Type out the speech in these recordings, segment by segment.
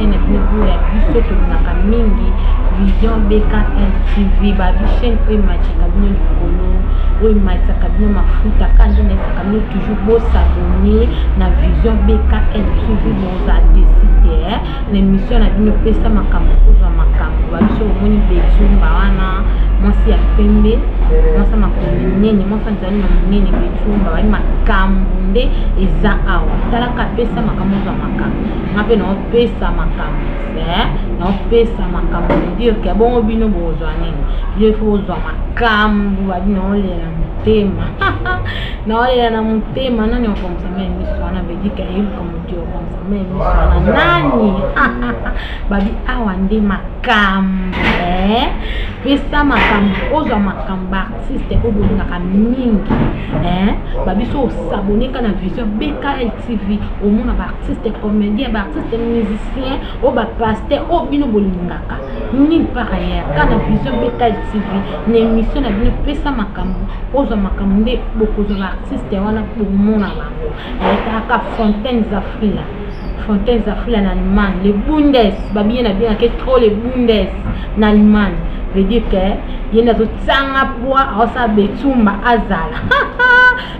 chaîne vous ya biso to na mingi Vision BKL TV ba chaîne e matika bino likolo o matika bino mafuta kandi na sakano toujours beau s'abonner na Vision BKL TV nous a décidé l'émission na bino pesa makambo kozwa makambo ba biso omoni betumba wana mwasi ya pembe mwasa makolo nene mwasa nzali na munene betumba ba makambo nde eza awa talaka pesa makambo za makambo ngape na pesa makambo na pesa makambo dire que bon bino bozwa nini je faut zo makambo ba bino le na mutema na ole na mutema nani okomsama miso ana vedika hivi kama ndio okomsama miso nani babi awa nde makambo pesa makambo ozo makambo artiste obonga mingi babi so s'abonner na Vision BKL TV au monde ba artiste comédien ba artiste musicien o ba pasteur o bino bolingaka ni par ailleurs kana Vision BKL TV na émission na bino pesa makambo ozo makambo nde bokozo ba artiste wana pour mona bango eta Fontaine Zafrila Fontaine Zafrila na Allemagne les Bundes babi na bien que trop les Bundes na Allemagne veut dire que yena zo tsanga poa osa betumba azala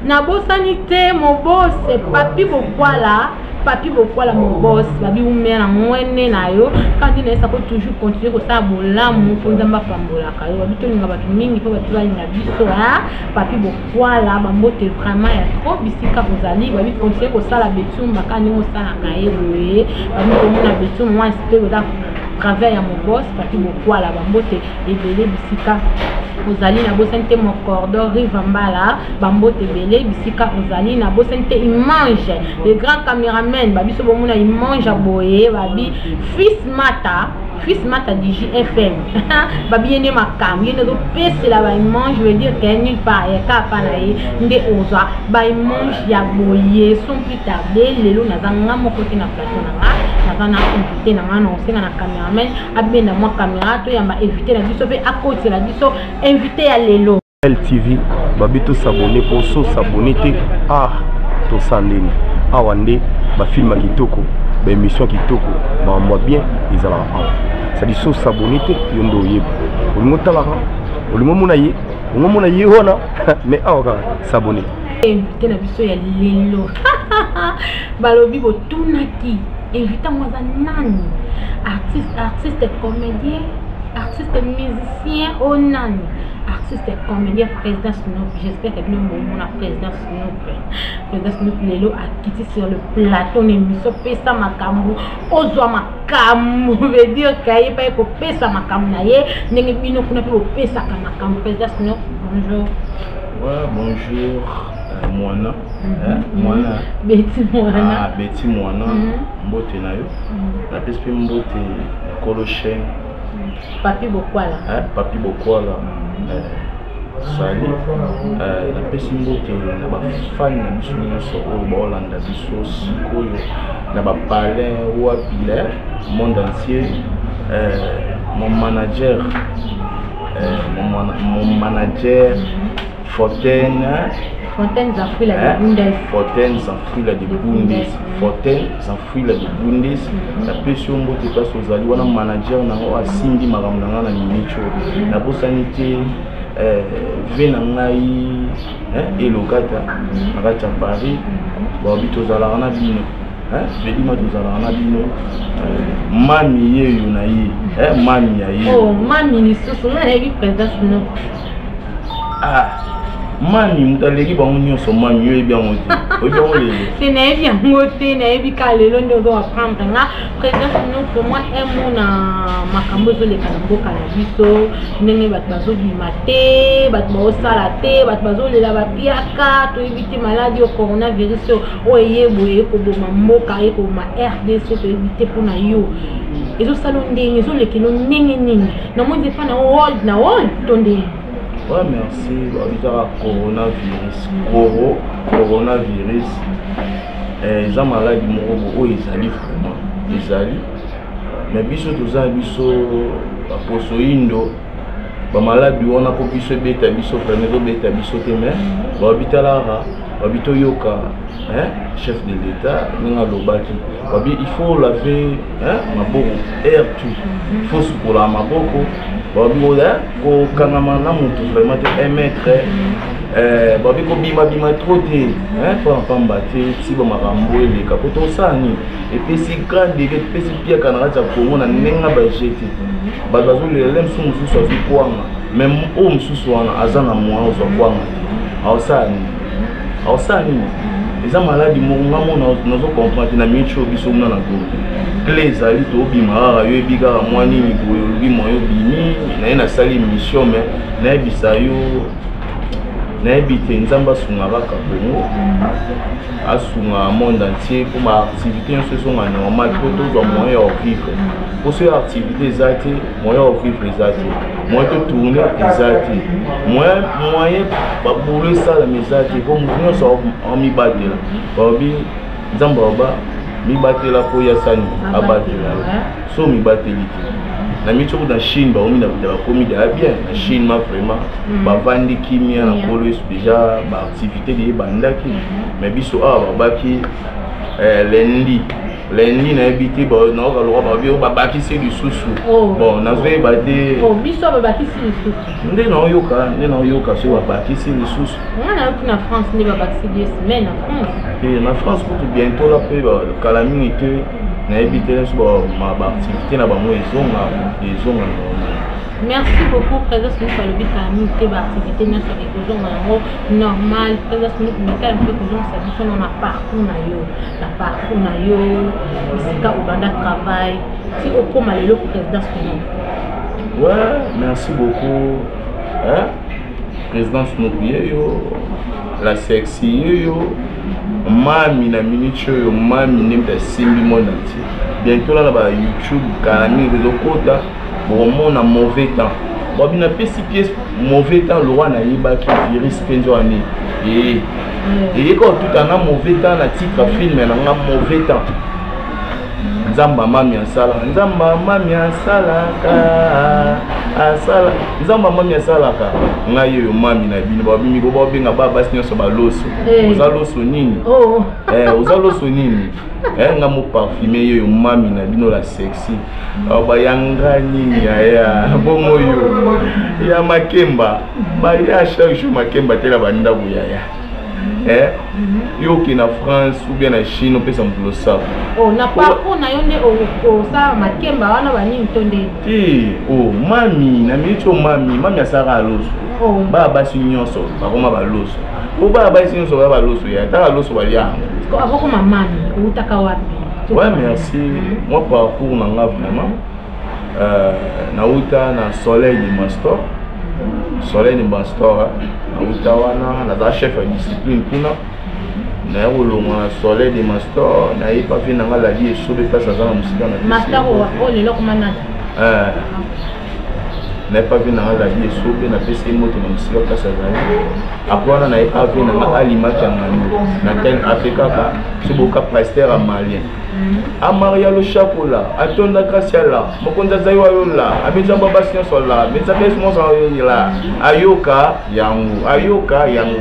na bosanité mon boss papi bokwala mon boss babi umena mwene nayo kandi na sako toujours continuer ko sa bolamu fonza mapambola kayo babi to ninga batu mingi po batu bali na biso papi bokwala bambote vraiment ya trop bisika kozali babi continuer ko sala betumba kandi mo sala kayo babi ko mona betumba moi espère da travers ya mon boss papi bokwala bambote ebele bisika ozali na bosente mon cordon rivambala bambote belé bisika ozali na bosente image le grand caméraman babi so bomona image aboye babi fils mata du JFM babi yene makam yene do pese la ba image je veux dire que nulle part ya kapa na ye nde oza ba image ya boye son plus tardé lelo na zanga moko te na plateau na na invité na ngana osenga na cameraman abenda moi caméra to yamba invité na biso pe akoti la biso invité ya lelo LTV babito s'abonner pour so s'abonner te to sandeni awande ba film kitoko ba émission kitoko ba moi bien ils ala ça dit so s'abonner te yondo yebo olingo talaka olingo mona ye wana mais awaka s'abonner invité na biso ya lelo balobi botunaki invité moi za nani artiste comédien artiste musicien au nani artiste comédien président Snoop j'espère que nous mon président Snoop lelo a quitté sur le plateau l'émission pesa makambo ozwa makambo veut dire qu'il pas ko pesa makambo na ye ndenge bino kuna pe pesa makambo président Snoop bonjour. Ouais, bonjour Moana Betty Moana Betty Moana mbote na yo la peste mbote Kolochen papi bokwala sali la peste mbote na ba fan na biso nyonso oyo baolanda biso sikoyo na ba palais ou pilaire monde entier mon manager Fontaine Zafrila de Bundes. Fontaine Zafrila de Bundes. La pression mbote passe aux alliés. On a manager na o asindi makambo na na minicho. Na bosanité venangai elokata akata Paris. Ba bito zala na bino. Vedima tozala na bino. Mami yeyo na ye. Mami ya ye. Oh, mami ni soso na yebi président no. Mami mutaleki ba munyo so mami yo ebia ngote obia ngolele c'est na ebia ngote na ebi ka lelo ndo zo apprendre nga président nous pour moi na makambo zo le kanamboka na biso ndenge bat bazo bimate bat ba osala te bat bazo lela ba piaka to éviter maladie au coronavirus o yebo eko boma mboka eko ma RDC to éviter pour na yo ezo salon ndenge ezo le kino ndenge nini na mo zefa na world tonde. Ouais, merci. Coronavirus. Ils ont maladie moko ils allaient vraiment. Ils allaient. Mais biso toza biso poso indo. Ba maladie on a ko biso beta biso premier beta biso te mais ba bitala babito yoka chef de l'état ninga lobaki babi il faut laver maboko air tout il faut sukola maboko babi ko kangama na mutu vraiment te 1 mètre babi ko bima trop te pamba te si ba makambo eleka po to sani et puis si grand degré pe si pia kana cha kongo na nenga ba jeté bazazo le lem su musu so kwanga même o musu wana azana mwa so kwanga awsani eza maladi moko nazo comprendre na micho biso na ko clé ezali to bima yo ebika mwa nini boyo limo yo bimi na sali mission mais na ebisa yo na ebite nzamba sunga baka bongo asunga monde entier pour ma activité en ce sont normal pour tous au moyen de vivre pour ces activités exactes moyen de vivre exact moyen de tourner exact moyen pour le ça la exact comme nous sommes en mi battre babi nzamba ba mi battre la pour ya sani abattre so mi battre na micho na Chine ba omina ba komi de bien na Chine ma vraiment ba vandi kimia na polo déjà ba activité de bandaki mais biso ba baki lundi na habité ba na ka lo ba bio ba baki c'est du sousou bon na zoe ba de biso ba baki c'est du sousou ndé na yoka so ba baki c'est du sousou on a na France ni ba baki c'est 2 semaines en France et na France pour bientôt là pe ba calamité na habité là so ba activité na ba mo ezonga merci beaucoup présence nous par le but calamité ba activité na so ezonga normal présence nous mettre un peu que nous ça biso na parcours na yo bisika obanda travail si okoma lelo présidence nous ouais merci beaucoup présidence nous yo la sexy yo mami na minute yo mami nemta simbi monde entier bientôt là ba YouTube kanami réseau kota pour na mauvais temps bon bina pesi pièce mauvais temps le roi na yiba ki virus penjo ani et quand tout en a mauvais temps na titre film na nga mauvais temps nzamba mami asala ka ngai yo mami na bino ba bimi ko ba benga ba basi nyoso ba loso ozaloso nini ozaloso nini nga mo parfumer yo mami na bino la sexy ba yanga nini ya bongo yo ya makemba ba ya shaushu makemba tela banda buyaya yo qui na France ou bien na Chine on peut s'employer ça na parcours na yo ne ça makemba wana bani ntonde mami na micho mami asara aloso ba basi nyonso ba koma ba loso ba basi nyonso ba loso ya ta loso ba ya ko aboko mamani utaka wapi ouais merci moi parcours na nga vraiment na uta na soleil de Mastor na uta wana na chef de discipline kuna na olonga soleil de Mastor na ipa vina nga la vie sobe pesa za musika na Mastor o lelo kuma nada na pas vu na la vie sobe na pesa moto na musika pesa za après na ipa vina nga alima kangano na tel Africa ba siboka pasteur malien a Maria le chapeau-là, a ton là, Mokonda Zayola, a Benjamin Bastien Sola, Benjamin Monsola, Ayoka, Yangu,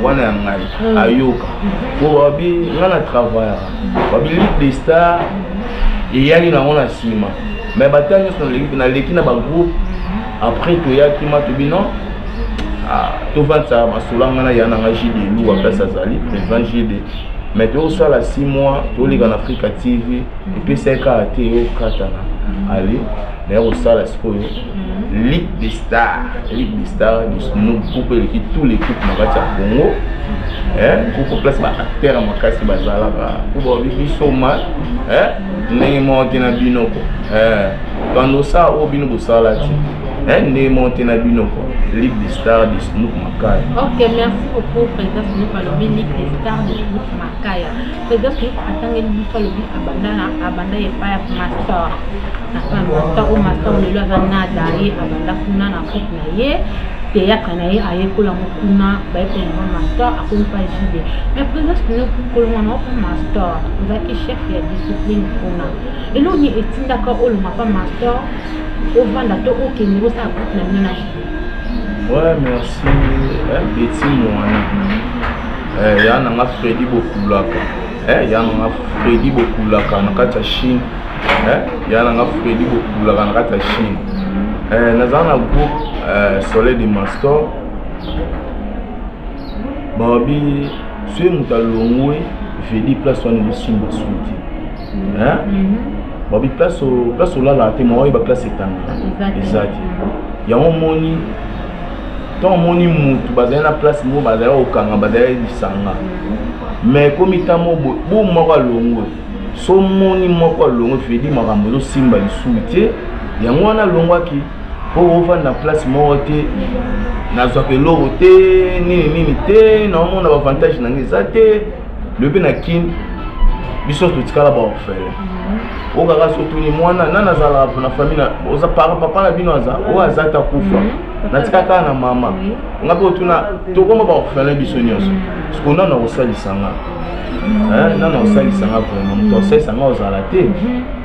Wana Yangai, Ayoka. Pour Babi, on a travaillé. Babi, les stars, il y a une sima. Mais bataille, on a l'équipe dans le groupe. Après, tu y a qui m'a dit non. Tu vas ça, ma soulangana yana JD, nous à place à Zali, président JD. Mais tu as là 6 mois, tu es en Afrique TV, et puis c'est quand tu es au Katana. Allez, tu es au Sala Sport, Ligue des Stars, nous coupons tous les coupes dans le Congo. Pour placer acteur à ma casse, pour vivre sur ma, n'est monté dans Binoko. Quand on sort au Binoko Salati, n'est monté dans Binoko. Ligue des Stars de Snoop Makaya. Ok, merci beaucoup, Président Snoop Alobi, Ligue des Stars de Snoop Makaya. Président Snoop attendait Snoop Alobi, Abanda et pas Master. Master ou Master, le loi Nada, Abanda Kuna, na coupe naye, théâtre naye, aye Kola Mokuna, Baye Master, à quoi pas JD. Mais Président Snoop, Kola Master, vous êtes chef de discipline Kuna. Et l'on y est d'accord, on n'a pas Master, au Vandato, au Kénéo, ça a coupé la ménage. Ouais, merci. Petit moine. ya nanga Freddy Bokulaka ya nanga Freddy Bokulaka na kati ya Chine ya nanga Freddy Bokulaka na kati ya Chine naza na groupe Soleil de Mastor babi suye mutalongwe vedi place wana musimba suti babi place olala te mawa ba place etanga ezati yango moni tant moni mutu bazali na place mo bazali okanga bazali lisanga mais comme itamo bo moko alongwe so moni moko alongwe vedi makambo ezosimba lisusu te yango wana alongwaki po ovanda place moko te nazwaka eloko te nini te naomona bavantage nange eza te lobi na kini biso totikala baorfele okaka sotuni mwana nana azalaka na famille oza papa na bino aza oyo aza ta kufa natika kaka na mama ngape otuna tokoma baorfele biso nyonso siko nana osalisanga nana osalisanga vraiment moto osalisanga ozala te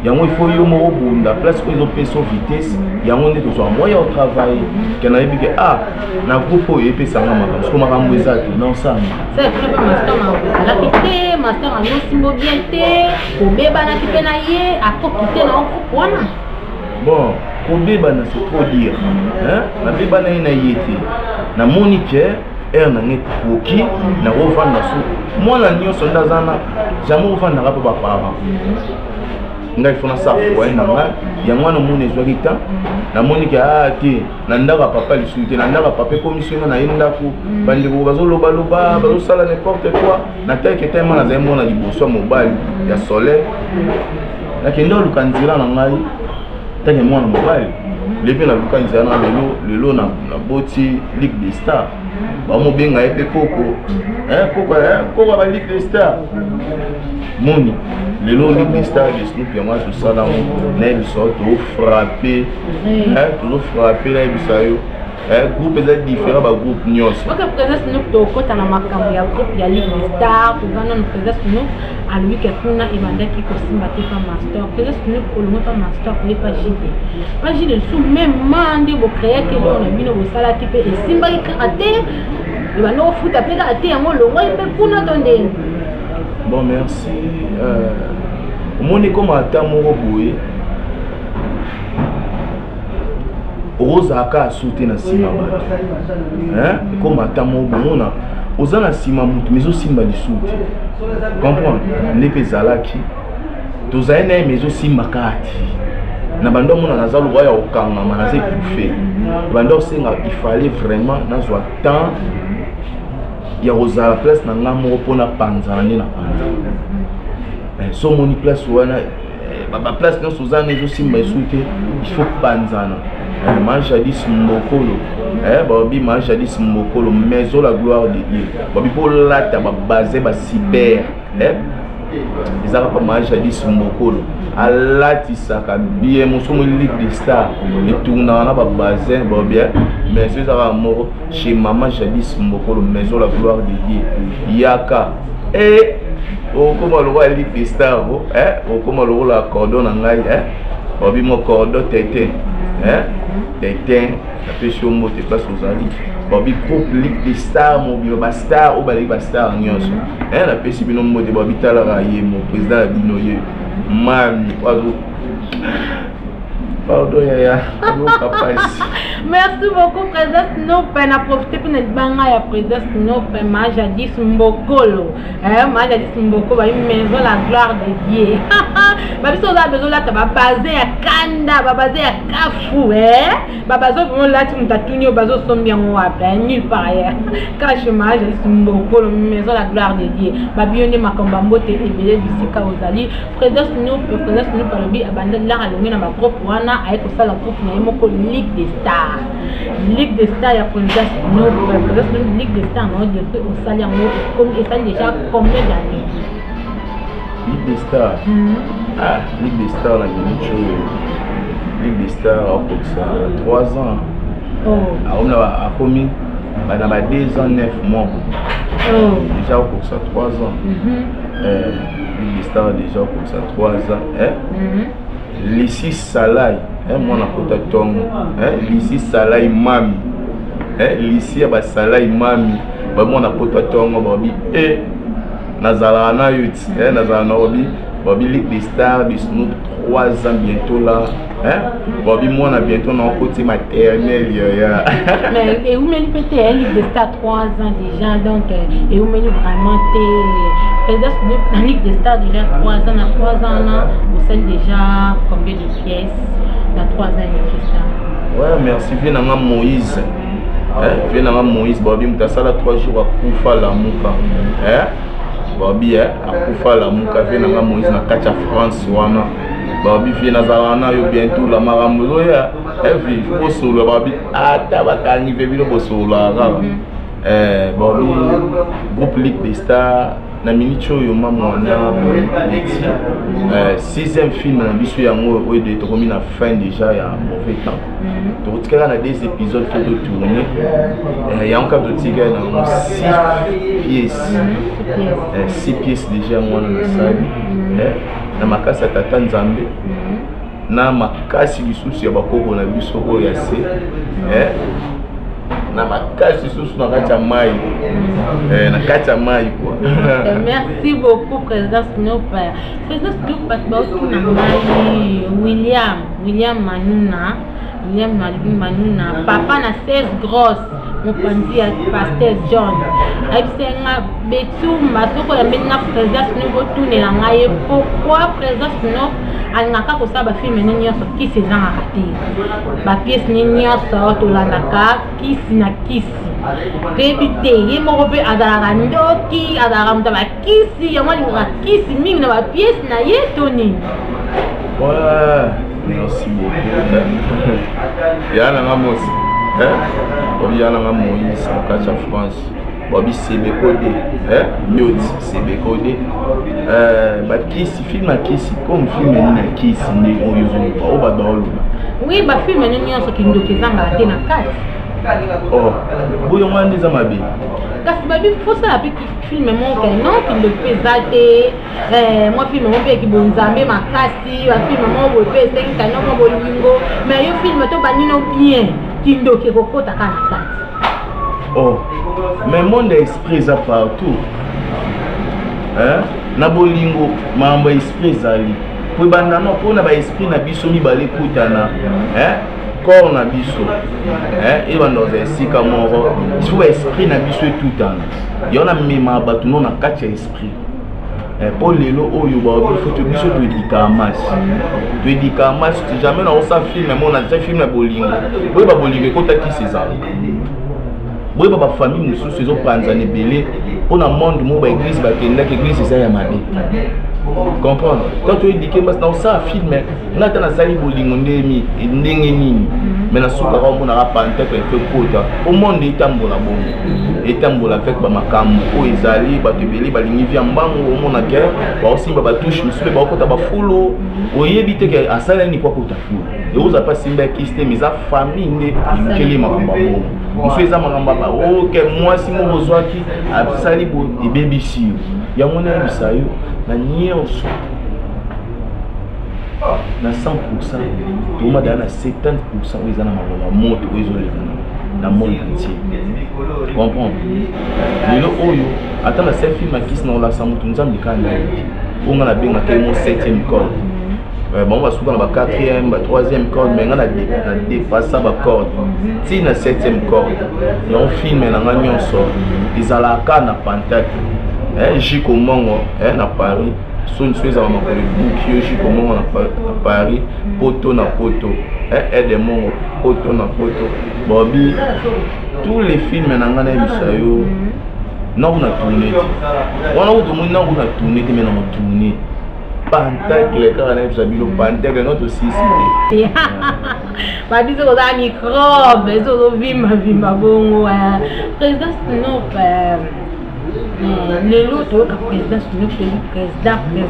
yango ifo yo moko bunda place oyo ezopesa vitesse yango nde tozwa moya otravaille ke nayebi ke na groupe oyo epesanga makambo siko makambo eza te naosanga alaki te master anosimbo bien te kobebanaki mpe na ye akoki te na groupe wana bon kobebana c'est trop dire nabebana ye na ye te namoni ke nange koki na kovanda so mwana nyonso nde aza na jamai ovandaka mpe baparent ngai fona sa foye na ngai yango wana moni ezwaki ta namoni ke te na ndako ya papa lisusu te na ndako ya papa ekomiso nga na ye ndako bandeko bazolobaloba bazosala n'importe quoi nataki etema nazali mona liboso ya mobali ya soleil nakende oluka nzela na ngai take mwana mobali lepe naluka nzela na lelo na boti Ligue des Stars bamobenga ye mpe koko ba Ligue des Stars moni lelo Ligue des Stars de Snoop yango tosala na yebiso tofrappe na yebisa yo groupe eza différent bagroupe nyonso oke présence Snoop tokota na makambo ya groupe ya Ligue des Stars toza nano présence Snoop alobi ke kuna ebandaki kosimba te pa master présence Snoop olongo pa master oye pa jide pa jide su même mande bocréaki eloko na bino bosalaki mpe esimbaki kaka te ebanda kofuta mpe kaka te yango olongwaki mpe kuna to ndenge bon merci omoni koma ata moko boye ozaka asute na nsima bato ekoma ata moko bomona oza na nsima mutu mais ezosimba lisusu te comprendre nde mpe ezalaki tozali na ye mais ezosimba kati na bando omona naza lokwa ya kokangama naza ekufe bando osenga ifallait vraiment nazwa temps ya kozala place na nga moko mpona panzana nde na panzana so omoni place wana baplace nyonso oza na ezosimba esu te ifo panzana Manjadis Mbokolo babi Manjadis Mbokolo maison la gloire de Dieu babi pour lata basé ba cyber ils ont pas Manjadis Mbokolo alati saka bien mon somme Ligue des Stars et tourna na ba basé babi mais c'est ça mort chez maman Jadis Mbokolo maison la gloire de Dieu yaka et comment le roi Ligue des Stars comment le roi la cordon ngai babi mo cordon tete Tétin, la pêche au mot de place aux alliés. Bobby groupe Ligue des Stars, mon bio Bastar, ou Bali Bastar en Yonso. La pêche bino mot de Bobby Talaraye, mon président Binoye. Man, oiseau. Pardon, yaya. Merci beaucoup, président Snoop. On a profité pour notre banga ya président Snoop. Manjadis Mbokolo. Manjadis Mbokolo, une maison la gloire de Dieu. Babi so za bezo la taba basé ya kanda, basé ya kafu babazo vraiment là tu m'tatuni bazo sombia ngwapa nulle part ailleurs. Cache Manjadis Mbokolo, maison la gloire de Dieu. Babi yone makomba mbote ebele bisika ozali. Président Snoop alobi abanda la alongi na ba groupe wana avec ça la groupe na yemoko Ligue des Stars. Ligue des Stars ya président Snoop, Ligue des Stars on dit que au salaire comme et ça déjà combien d'années? Ligue des Stars. Ligue des Stars la Ligue des Stars pour ça 3 ans. On a commis on a 2 ans 9 mois. Déjà pour ça 3 ans. Ligue des Stars déjà pour ça 3 ans. Les 6 salai mon akota tongo les 6 salai mami les 6 ba salai mami vraiment na poto tongo babi et nazala na youth nazala na babi Ligue des Stars bis nous 3 ans bientôt là babi moi na bientôt na côté maternelle mais et où mène peut-être Ligue des Stars 3 ans déjà donc et où mène vraiment peut-être la Ligue des Stars déjà 3 ans là vous savez déjà combien de pièces dans 3 ans Ligue des Stars. Ouais, merci viens na Moïse viens na Moïse babi mutasala 3 jours à kufa la muka babi akufa la muka viens na Moïse na kati ya France wana babi viens na zalana yo bientôt la marambo ya vi bosolo babi ata bakangi bebilo bosolo ara babi groupe Ligue des Stars na minute oyo mama na Lexi 6e film na biso yango oyo de tokomi na fin déjà ya mauvais temps tokotikala na 2 épisodes pour de tourner ya encore de tiga na 6 pièces déjà mwana na sali na makasi ya tata Nzambe na makasi lisusu ya bakoko na biso oyo ya se na makasi lisusu na kati ya mai na kati ya mai quoi. Merci beaucoup président Snoop. Président Snoop bato na mai William Manuna papa na 16 grosse mopanzi ya Pasteur John abisenga betu masoko ya mbena président Snoop otunela ngai pourquoi président Snoop alingaka kosala bafilme nini nyonso kisi ezangaka te bapiese nini nyonso tolandaka kisi na kisi toyebi te ye moko mpe azalaka ndoki azalaka moto ya bakisi yango alingaka kisi mingi na bapiese na ye to nini. Merci beaucoup. Yana Mosi. Yana Moïse en cas de France. Bobby Sebekode. Miot Sebekode. Kisi film à Kisi comme film na Kisi ni oyo o badolo. Oui, ba film ni nyonso kindokezanga te na kati. Oh, boyo mwandi za mabi. Kasi babi faut ça avec film mon non kindopezate moi film mon pe ki bonzambe makasi ba film mon bo pe 5 kano mo bolingo mais yo film to banino bien kindoke kokota kana kati. Oh, mais monde esprit za partout. Na bolingo mambo esprit zali. Po banda no pona ba esprit na biso mi bale kutana. Corps na biso et va dans esika moko il esprit na biso tout temps yona mema batu non na kati esprit pour lelo oyo ba faut to biso to edikamas tu jamais na osa film mais on a déjà film na bolingo boy ba bolingo ko taki César boy ba famille mususu ezo panzana belé pour na monde mo ba église ba kenda ke église ça ya mabe comprendre quand tu dis que maintenant ça film là tu as sali bolingo ndemi ndenge nini mais na suka ka mona ka pante ko fait kota au monde etambola bongo etambola avec ba makambo o ezali ba tebeli ba lingi via mbango o mona ke ba osimba ba touche musule ba kota ba fulo o yebite ke asala ni kwa kota fulo et oza pas simba kiste mais za famille nde kele makamba bongo mfeza makamba ba o ke moi si mo bozwaki asali bo baby si ya mona bisayo na nyonso na 100% toma da na 70% oyo na makambo moto oyo ezolekana na monde entier comprendre lelo oyo ata na se film akisi na olasa moto nzambe kana onga na benga ke mo 7e corde bon va souvent na 4e ba 3e corde mais nga na dépassa ba corde ti na 7e corde no film na nga nyonso izalaka na pantake Jiko Mongo na Paris son chose à ma collègue Boukio Jiko Mongo na Paris poto na poto aide Mongo poto na poto Bobby tous les films na ngana bisayo na una tourner wana uto mo na una tourner mais na tourner pantacle car na bisabilo pantacle notre sisité ba biso ko da microbe zo vima bongo président Snoop lelo to ka président Snoop président Snoop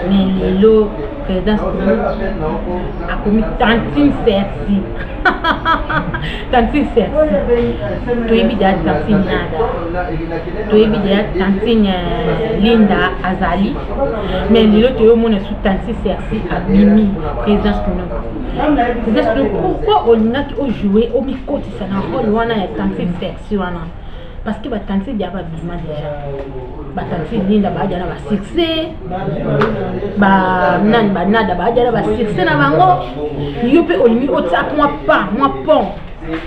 mais le président a commis Tantine Sersi. Tantine Sersi. Tu es bien Tantine Nada. Tu es bien Tantine Linda Azali. Mais le tu es au monde sous Tantine Sersi à Mimi, président pourquoi on a joué au micro ça n'a pas loin à Tantine Sersi. Parce que Tantine déjà pas bima déjà. Tantine Linda ba déjà ba succès. Nan ba nada ba déjà ba succès na bango. Yo pe olimi otap moi pont.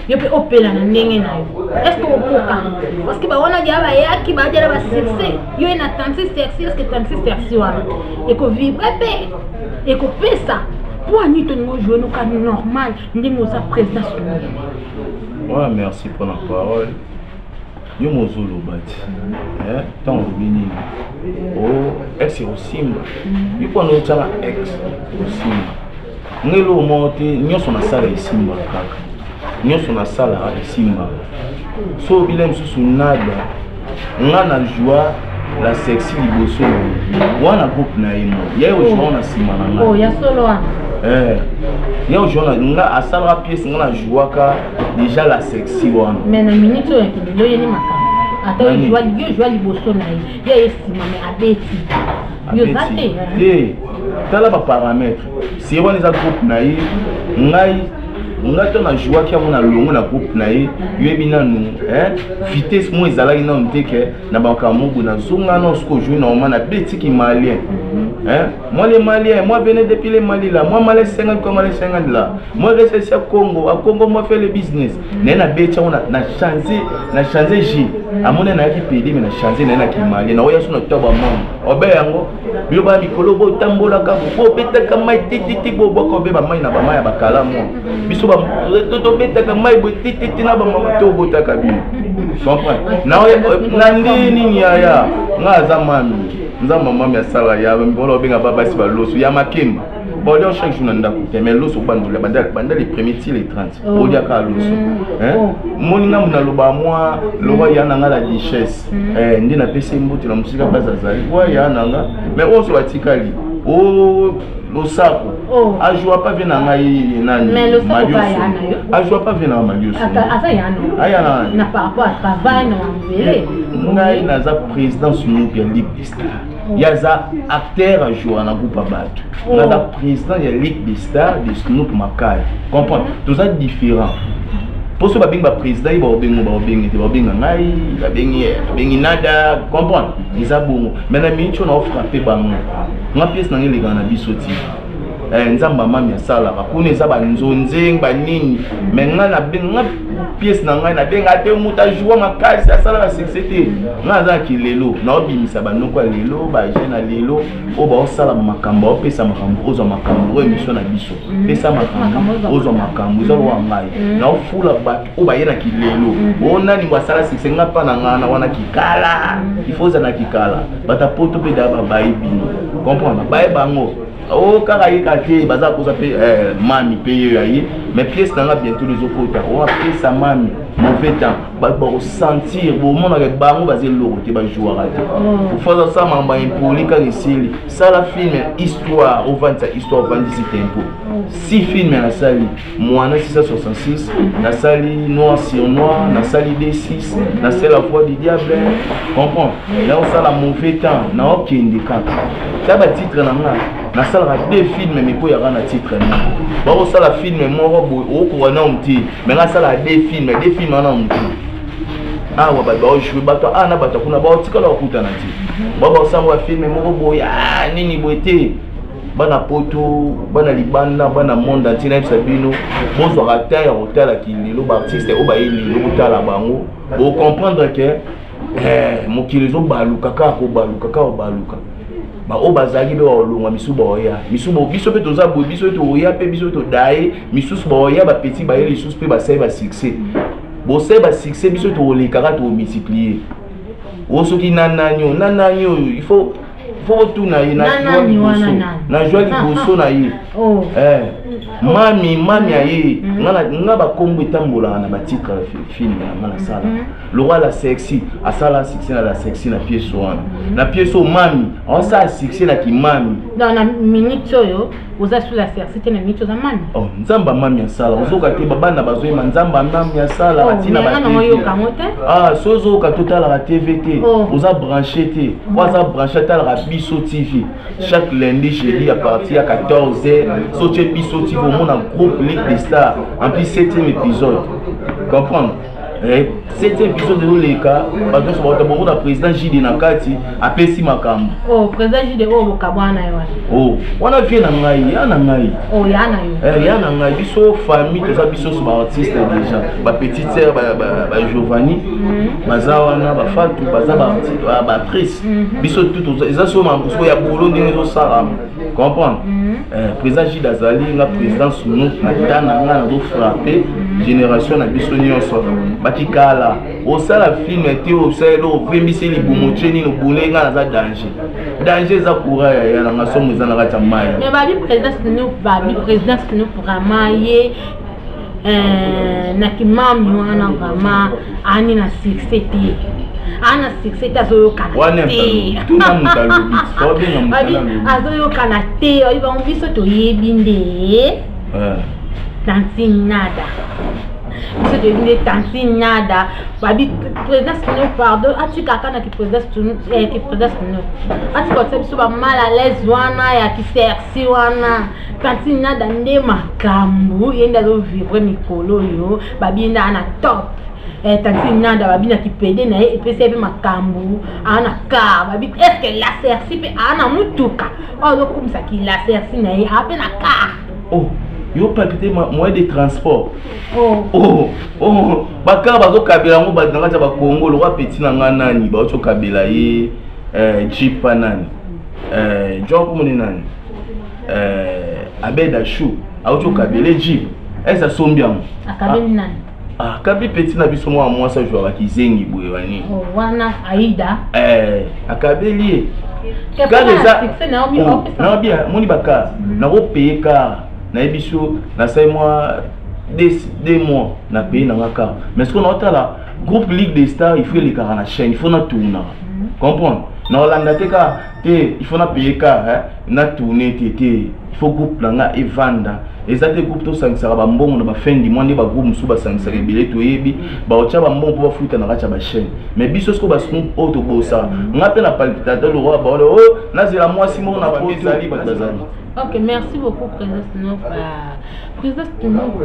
Yo pe opela na ndenge na yo. Est-ce que okoka? Parce que ba wana déjà ba yaki ba déjà ba succès. Yo na Tantine Sersi est-ce que Tantine Sersi wana et ko vivre pe et ko pesa. Pour nous jouer nos cas normal, nous sommes président. Ouais, merci pour la parole. Yo mozolo bati. Tant vini. Oh, ex au Simba. Il faut nous tala ex au Simba. Ngelo monte, nyoso na sala ya Simba kaka. Nyoso na sala ya Simba. So bilem susu nada. Ngana joie la sexy liboso. Wana groupe na imo. Ya o joie na Simba na nga. Oh, ya solo wana. Il y a aujourd'hui à Salra pièce on a joué déjà la sexy one. Mais na minute on est là il y a makamba. Attends je vois liboso na il y a estima mais abeti. Yo zate. Tala ba paramètre. Si on les a groupe na yi ngai ngato na joué qui a mon longo na groupe na yi yebina nu vitesse mo ezala ina onteke na ba kamubu na zonga no sko jouer normalement na beti ki malien. Moi les Maliens, moi venez depuis les Mali là, moi malais 50 comme malais 50 là. Moi reste à Congo, à Congo moi fait le business. Nena becha on a changé J. À mon na qui pays mais na changé nena qui Mali. Na oya so na toba mon. Obe yango, bio ba mikolo bo tambola ka bo beta ka mai titi bo bo ko be ba mai na ba mai ba kala mo. Biso ba to beta ka mai bo titi na ba mama to bo ta ka bi. Comprends? Na oya na ndini ya nga zamami. Nzamba mama ya sala ya mbolo benga baba si baloso ya makemba bolio chaque jour nanda ko mais loso bandula banda les premiers les 30 bolia ka loso moninga muna loba moi loba ya nanga la richesse ndi na pese mbuti na musika bazazali kwa ya nanga mais on so atikali lo sako a joie pas venir ngai nani mais le sako ba yana yo a joie pas venir Marius asa yana na par rapport à travail na mbele ngai na za président sunu bien libre des stars yaza acteur a joué na groupe bato na za président ya ligue des stars de Snoop Makai comprendre tout ça différent pour ce babing ba président il ba benga ngai ba bengi nada comprendre ils a bon mais na mincho na frappé bango nga pièce na ngi na bisoti nzamba mami ya sala ba kuna eza ba nzonze ba nini mais nga na benga pièce na ngai na benga te muta jouer makasi ya sala la succès nga za ki lelo na obimisa ba noko lelo ba jeune lelo o ba sala makambo o pesa makambo ozo makambo o émission na biso pesa makambo ozo makambo zo wa ngai na ofula ba o ba yena ki lelo o nani wa sala succès nga pa na ngana wana kikala il faut za na kikala bata poto pe da ba baibino comprendre ba bango oh karaïkate baza koza pe mami paye yayi mais pièce nanga bientôt les autres on a pris sa mami mauvais temps ba ressentir bon monde avec bango bazé loroté ba jouer pour faire ça mamba impoli ka resili ça la film histoire au 20 histoire 26 tempo 6 films na sali moana 666 na sali noir sur noir na sali D6 na c'est la voix du diable comprends là on ça la mauvais temps na okende kaka ça ba titre na sala deux films mais pour y avoir un titre ba on sala film moko boy o ko na umti mais na sala deux films na umti ah wa ba jouer bato na bato kuna ba otikala okuta na ti ba sala film moko boy nini boité bana poto bana libanda bana monde entier na sabino bozo rata ya hôtel ki lelo ba artiste o ba ili lo tala bango bo comprendre que mokilizo baluka ka ko baluka ba o bazaki be olongwa misuba oya misuba biso pe toza bo biso to oya pe biso to dai misusu ba oya ba petit ba yeli susu pe ba sai ba succès bo sai ba succès biso to le kaka to multiplier o soki nananyo il faut faut tout na ye na joie liboso na ye mami aye nga ba kombo etambola na ba titre film na la sala le roi la sexy asala succès na la sexy na pièce wana na pièce o mami on sa succès na ki mami dans na minute oyo oza sur la sexy na minute za mami oh nzamba mami asala ozoka te babana bazoyema nzamba mami asala batina ba ah sozo ka total la TVT oza branché te oza branché ta la biso TV chaque lundi jeudi à partir à 14h so tu biso TV au monde en groupe Ligue des Stars en plus 7e épisode comprendre 7e épisode de les cas parce que sur beaucoup de président JD Nakati a pesi makambo oh président JD o bokabwana yo oh on a vu na ngai ya na ngai oh ya na yo ya na ngai biso famille to za biso so ba artiste déjà ba petite sœur ba Giovanni bazawana ba Fatou baza ba actrice biso tout ça so mambo ya bolo ndenge zo sala comprendre président JD azali nga président sunu na tana nga na do frapper génération na biso nyonso batikala osala film ete osala ovimbisi libumocheni no bunenga na za danger za courage ya na ngasomo za na kata mai mais babi président sunu vraiment ye na kimami wana vraiment ani na succès te ana succès azoyokana te azoyokana te oyiba biso toyebi nde tansinada biso toyebi nde tansinada babi président sino pardon atika kana ki président sino atika biso ba mal à l'aise wana ya kisersi wana tansinada nde makambo yenda azovivre mikolo yo babi nda ana top tansinada babi na kipede na ye epesi epe makambo ana car babi est-ce que la sersi pe ana mutuka ozokumisa ki la sersi na ye ape na car oh yo palpité moyen de transport bakar bazo kabela ngo ba ngata ba Congo lo petit na nganani ba ocho kabela ye jeep nani John komoni nani Abeda Chou a ocho kabela jeep esa sombiam akabeli nani ah kabi petit na biso mo amwa sa joa kizengi boye wani wana Aida akabeli na bien moni bakar na ko payer car na ebiso na sai moi 2 mois na pays na ngaka mais ce qu'on a là groupe Ligue des Stars il faut les car na chaîne il faut na tourner comprendre na Hollande te ka te il faut na payer car na tourner te il faut groupe langa e vanda ezate groupe to sangsara ba mbongo na ba fin du mois ndi ba groupe musu ba sangsara ebele to yebi ba ocha ba mbongo po ba futa na kacha ba chaîne mais biso sko ba snoop auto bosa ngape na palpitateur le roi ba oh na zela moi simo na poto ali ba bazali. Ok, merci beaucoup, Président Snoop. Président Snoop,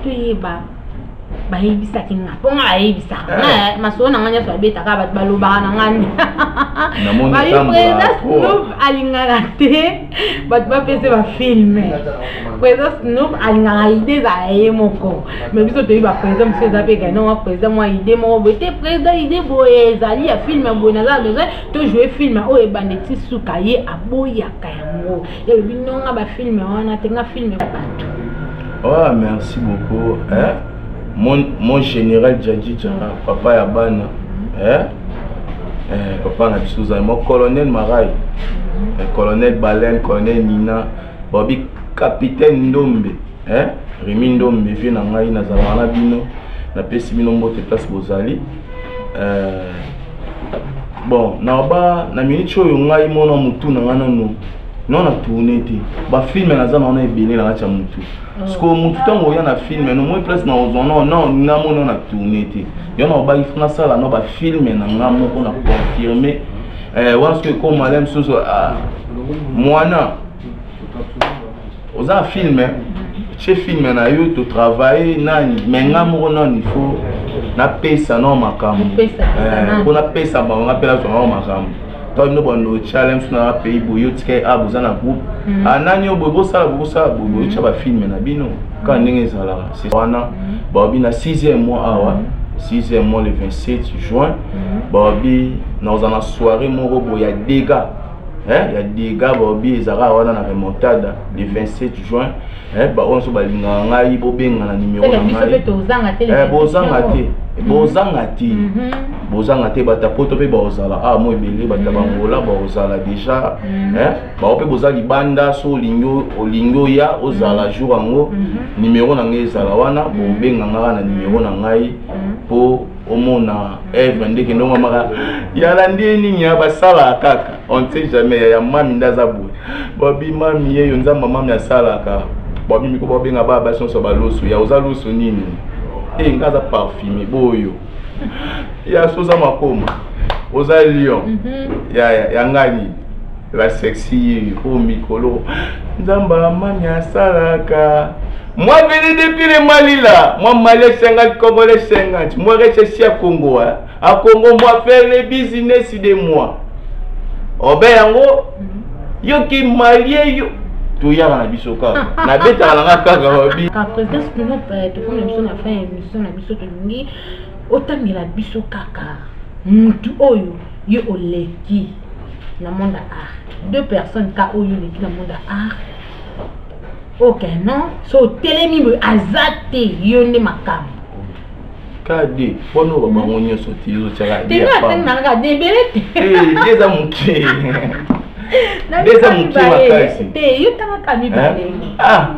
il bahibisa kinga ponga bahibisa na maso na nganya so beta ka bat baloba na ngani bali Président Snoop alingaka te bat ba pese ba filme Président Snoop alingaka ide za ye moko mais biso to ba président monsieur za peka non président moi ide mo bete président ide boye zali ya film boye na za besoin to jouer film o e bandeti suka ye aboya kayango ya binonga ba film wana tenga film bato. Oh merci beaucoup mon général Djadji papa ya bana papa na biso za mon colonel Marai colonel Balen colonel Nina Bobby capitaine Ndombe Rémi Ndombe vie na ngai na zala na bino na pesi bino mbote place bozali bon na ba na minute oyo ngai mona mutu na ngana no non na tourner te ba film na za na ebele na cha mutu sko mutu tango ya na film no moi place na ozono non ngamo no na tourner te yo na ba ifuna sala no ba film na ngamo ko na confirmer once que comme madame soso mwana oza film chef film na yo to travailler nani mais ngamo non il faut na pesa no makambo ko na pesa ba ngapela so no makambo no bono challenge na pays boyo tike abuza na groupe anani obobo sala bobo chaba film na bino ka ndenge zala c'est wana babi na 6e mois awa 6e mois le 27 juin babi na ozana soirée moko boya dégâts il y a des gars qui ont la remontada le 27 juin. On se balinga ngai bobenga na numéro na ngai. Bozanga te batapoto pe bozala mo ebele batabangola bozala déjà ba pe bozali banda so olingo ya ozala jour ango numéro na ngai ezala wana bobenga ngaka na numéro na ngai po omona Eve ndeke ndongo maka yala ndeni ya basala kaka on sait jamais ya mami ndaza boye babi mami yeyo nzamba mami asala kaka babi miko babenga baba sonso baloso ya ozaloso nini ngaza parfumé boyo ya soza makoma oza lion ya ngani la sexy au mikolo nzamba mami asalaka. Moi, venu depuis le Mali là, moi Malais 50, Congolais 50, moi réfléchis à Congo. À Congo, moi faire le business de moi. Oh ben yango, yo qui Malien yo, tout y a dans la bisoka. Na bête à la kaka wabi. Quand président nous tout comme l'émission a fait émission na biso tolungi, autant que la bisoka kaka. Mutu oyo yo oleki na monde art. Deux personnes ka oyo leki na monde art. Ok, non? So, telemi azate yone makam. Kade, pono baba ngonyo soti yo tshaka. Tenga tenga debelete. Deza muke. Deza muke makasi. Te yo tanga kami bale.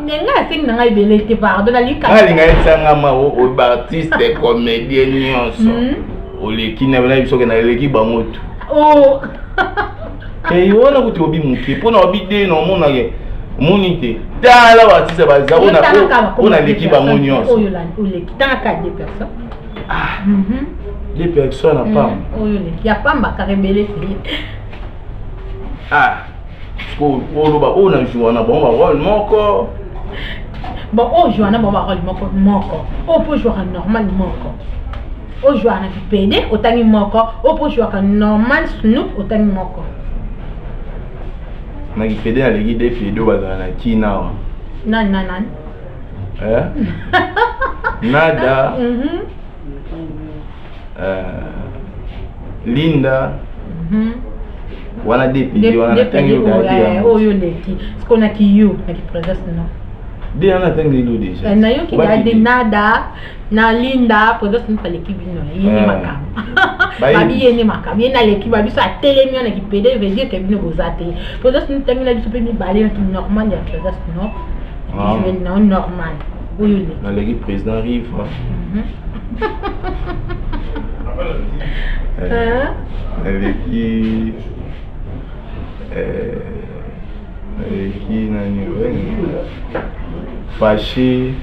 Nenga sing nanga ibelete pardon ali ka. Ali nga tsanga ma o artiste comédien nyonso. Oleki na bana biso ke na leki bangoto. Oh. Ke wona kuti obi muke, pona obi de no mona ke. Monité. Dans la voiture, c'est pas ça. On a l'équipe à Monios. On a deux personnes. Ah. Deux personnes à part. Il n'y a pas ma carabelle. Ah. On a joué un bon rôle, mon corps. Bon, on joue un bon rôle, mon corps. On peut jouer un normal, mon corps. On joue un PD, autant que mon corps. On peut jouer un normal, Snoop, autant que mon corps. Na kipede na legi de fedo bazana na kina. Nan. Nada. Linda. Wana de fedo wana tangi ugadia. Oh yo leki. Skona ki you na ki présence non. De ana tangi do déjà. Na yo ki gade Nada na Linda présence ni pale ki bino. Yini makam. Babi yene makam yena leki babi so atelemi na kipede veut dire que bino bozate présence ni tangi la biso pe mi balé ki normal ya présence non. Je non normal. Oui na leki président arrive. Leki nani fâché.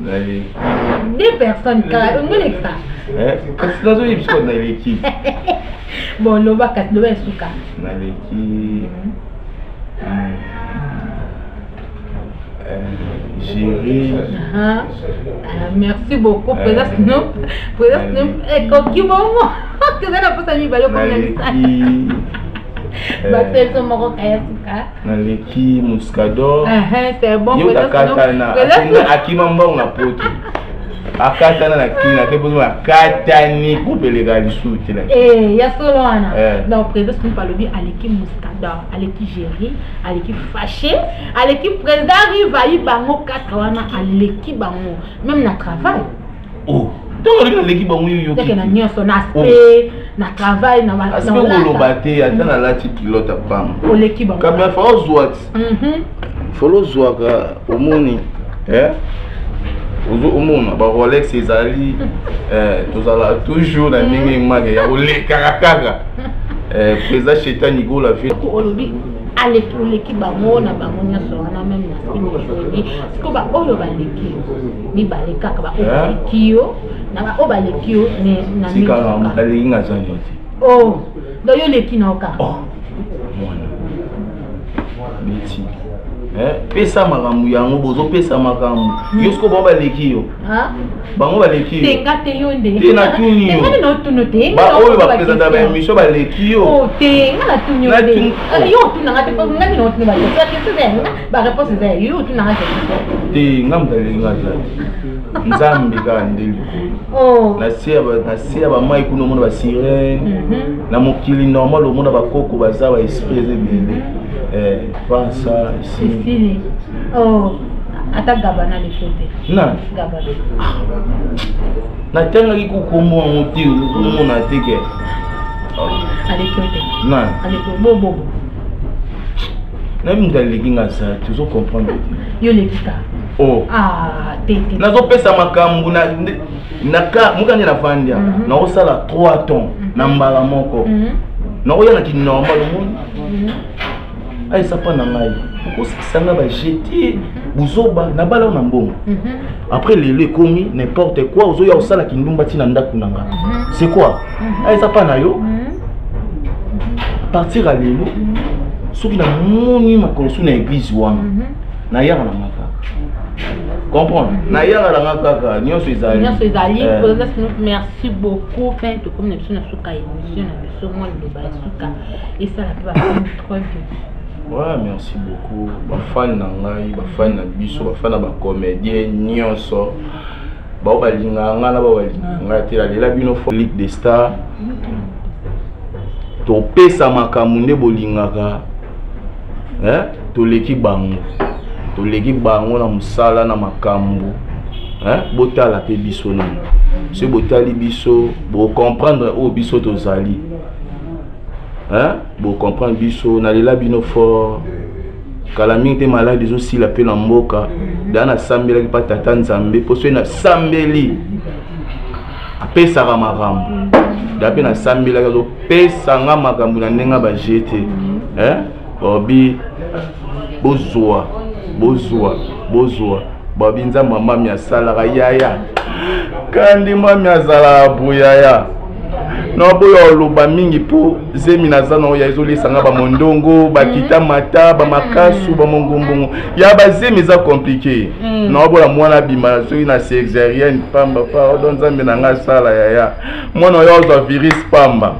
Des personnes car on est ça. Qu'est-ce que tu dis parce qu'on a l'équipe. Bon, le bac le suka. Na l'équipe. Gérer. Merci beaucoup président Snoop. Président Snoop et coquille bon. Que ça n'a pas mis ballo comme ça. Batel son moko kaya suka. Na l'équipe Muscador. C'est bon président Snoop. Akima mbongo na poto. Akatana na kina ke besoin akatani coupeler lisuti là. Ya solo ana. Donc président Snoop alobi à l'équipe Muscador, à l'équipe Géry, à l'équipe Fâché, à l'équipe président Rivayi bango 4 wana à l'équipe bango même na travail. Oh. Donc na l'équipe bango yo. C'est que na nyonso na aspect na travail na ba. Aspect ko lobate atana la ti pilote pam. Au l'équipe bango. Kamera fa ozwat. Follow zwaka omoni. Omona ba Rolex ezali tozala toujours na ndenge mage ya olekaka président Chetani go la ville ko olobi aleki bango na bango nyonso wana même na sini ko ba oyo baleki ni balekaka ba obalekio na ba obalekio ne na sika na baleki ngazani oh do yo leki na oka oh mwana biti pesa makambo yango bozo pesa makambo yosko ba leki yo bango ba leki yo tenga te yo nde te na tuni yo tenga no tuno te ba oyo ba presenter ba émission ba leki yo oh tenga na tuni yo nde yo tuna ngate ko ngani no tuni ba te ba réponse za yo tuna ngate te ngamda lenga za nzambe ka ndeli oh na sia ba mai kuno mona ba sirene na mokili normal o mona ba koko baza ba esprit ebele pas ça ici. Oh, ata gabana les choses. Non. Gabana. Na tanga ki ko komo ngoti o na teke. Allez côté. Non. Allez bobo. Na mi ndali kinga ça, tu veux comprendre. Yo le kika. Oh. Ah, tete. Na zo pesa makambu na ka mukanye na fandia. Na osala 3 tons na mbala moko. Na oyana ki normal au monde. Ay sapa na ngai okosanga ba jeter buzoba na bala na mbongo après lelo ekomi n'importe quoi ozoya osala kindumba tina ndaku nanga c'est quoi ay sapa na yo partir à lelo soki na moni makolosu na église wana na yaka na maka comprendre na yaka na kaka nyonso ezali merci beaucoup fin to comme n'importe na suka émission na biso moi le ba suka et ça la va trop bien. Ouais, merci beaucoup. Ba fan na ngai, ba fan na biso, ba fan na ba comédien nyonso. Ba balinga nga na ba balinga te la lela bino fo Ligue des Stars. To pesa makamunde bolingaka. To leki bango. To leki bango na musala na makambu. Botala pe biso na. Se botali biso, bo comprendre o biso to zali. Bon comprendre biso na lela bino fort kala mingi te malade aussi la pe na mboka dana sambela ki pa tata nzambe poso na sambeli apesa ka makambo da pe na sambela ka zo pesa nga makambo na ndenga ba jeté obi bozwa babi nzamba mami asala ka yaya kandi mami azala buyaya no boyo loba mingi po zemi nazana oya ezolesanga ba mondongo bakita mata ba makasu ba mongombongo ya ba zemi za compliqué no bola mwana bima so ina sexérienne pamba pa odonza menanga sala ya mwana yo zo virus pamba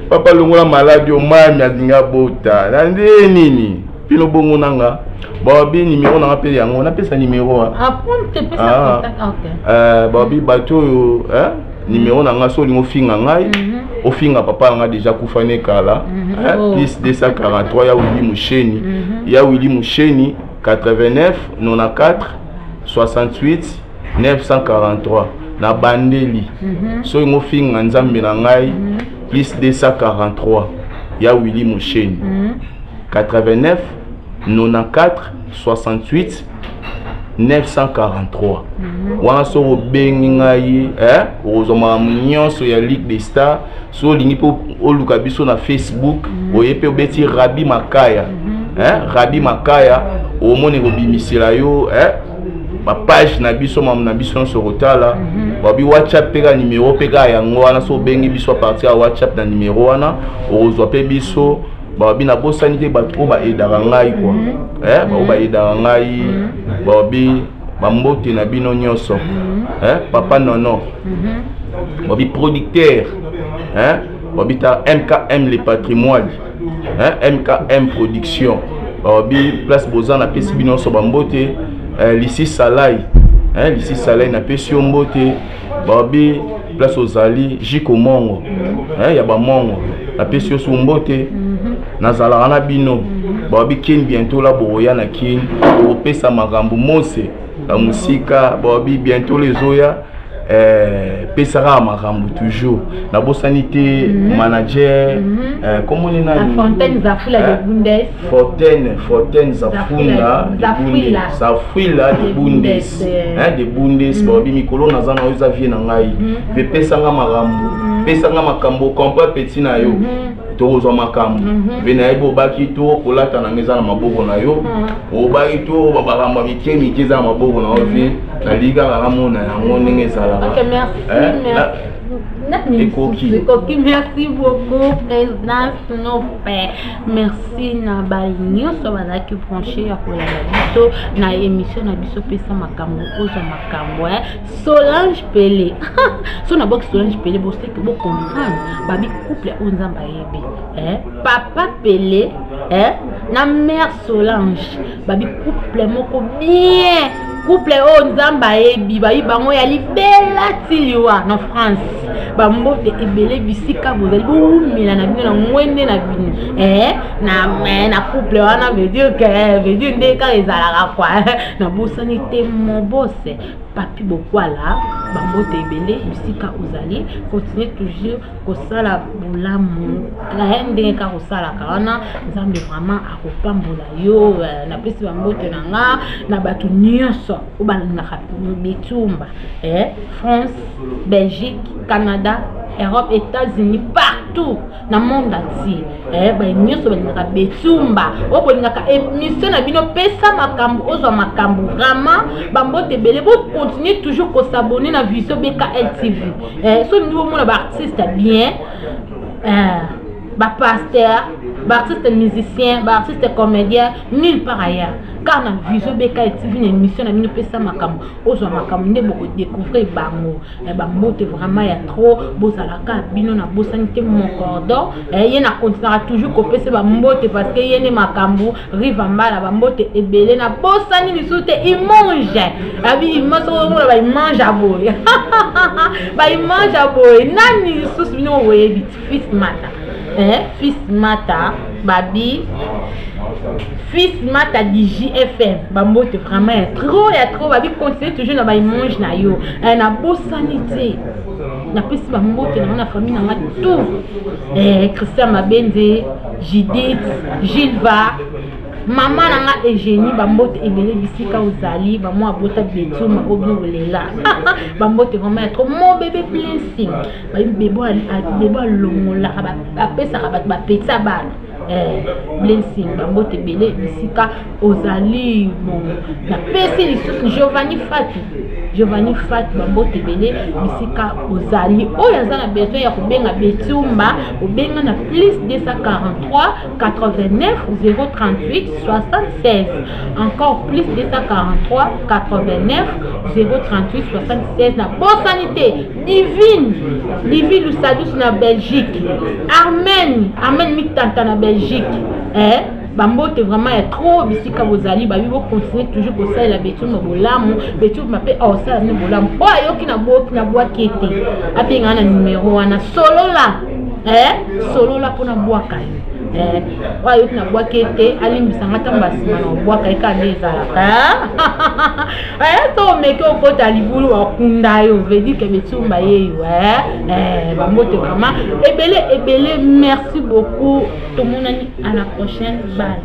papa longola maladi o mami azinga bota nande nini pino bongo nanga babi numéro nanga pe yango na pesa numéro apprendre te pesa contact OK babi bato numéro nanga so lingo finga ngai ofinga papa nga déjà kufane kala plus 243 ya Willy Musheni ya Willy Musheni 89 94 68 943 na bandeli so lingo finga nzambe na ngai plus 243 ya Willy Musheni 89 94 68 943 wana so bengi ngai ozoma nyonso ya Ligue des Stars so lingi po oluka biso na Facebook oyepe obeti Rabi Makaya Rabi Makaya omone ko bimisela yo ba page na biso mam na biso so rotala babi WhatsApp peka numéro peka yango wana so bengi biso a partir ya WhatsApp na numéro wana ozwa pe biso babi na bosani te bato ba edaka ngai kwa ba edaka ngai babi bambote na bino nyonso papa nono babi producteur babi ta MKM le patrimoine MKM production babi place bozana pesi bino so bambote Lissi Salai na pesi mbote babi place ozali Jiko Mongo ya ba Mongo na pesi so mbote nazala na bino babi kin bientôt la boya na kin opesa magambo mose la musika babi bientôt les oya pesara magambo toujours na bosanité manager comment on a Fontaine Zafula de Bundes Fontaine Zafuna Zafula de Bundes de Bundes babi mikolo nazana oza vie na ngai ve pesanga magambo pesanga makambo compa petit na yo tozo makambo vena ebo baki to kolata na ngeza na maboko na yo obaki to babamba mikemi kiza maboko na ovi na liga la mona yango ndenge sala OK merci Merci beaucoup, président Snopé. Merci Nabalinho, ça va qui branché à Biso, na émission na Biso Pesa Makambo, Oza Makambo, Solange Pelé. Son abok Solange Pelé, vous savez que vous comprenez, babi couple Onzamba Yebi, papa Pelé, na mère Solange, babi couple moko bien. Couple Onzamba Yebi, babi bango ya libela tiliwa na France. Bambote ebele bisika bozali boumela na bino na mwende na bino na couple wana veut dire ndeka ezalaka kwa na bosani te mon boss papi bokwala bambote ebele bisika ozali continue toujours kosala bolamu ndenge ka kosala kana nzambe vraiment akopambola yo na pesi bambote nanga na bato nyonso obalingaka bitumba France, Belgique, Canada, Europe, États-Unis, partout dans le monde entier. Nous sommes betumba. O bolingaka émission na bino pesa makambo ozo makambo vraiment bambo te belé bo continuer toujours ko s'abonner na Vision BKL TV. So niveau mon artiste bien pasteur, artiste musicien, artiste comédien, nulle part ailleurs. Car dans Vision BKL TV, une émission, on a mis ça makambo. Ozo makambo, ne beaucoup découvrir bango. Bango te vraiment y a trop. Bozalaka bino na bosanité mon cordon. Y na continuera toujours copier ce bango te parce que y a ne makambo rive en bas la bango te ebele na bosani ni soute il mange. Abi il mange au monde il mange à boy. Ba il mange à boy. Nani sous bino voye bit fils mata. Fils mata babi fils mata di JFM bambote vraiment il y a trop babi continuer toujours na ba mange na yo na bosanité na pesi bambote na famille na tout Christian Mabenze Judith Gilva maman nanga Eugénie bambote ebele bisika ozali ba moi bota betuma obulela bambote vraiment trop mon bébé blessing ba bébé longola ba pesa ba pesa ba blessing bambote ebele bisika ozali bon na pesi lisusu Giovanni Fatu bambote ebele bisika ozali oyo azana besoin ya kobenga betumba obenga na plus 243 89 038 76 encore plus 243 89 038 76 na bonne sanité divine Lusadus na Belgique Armen mitanta na Belgique bambote vraiment est trop bisika bozali babi bo continuer toujours ko sala la betume bolamu betume mape o sala ni bolamu o ayoki na boa kete abenga na numéro wana solola pona boaka oyo na boa kete alimbisanga tambasi na boaka ekande ezalaka to meke okota libulu akunda yo veut dire que betumba yeyo bambote vraiment ebele merci beaucoup tout le monde à la prochaine balle.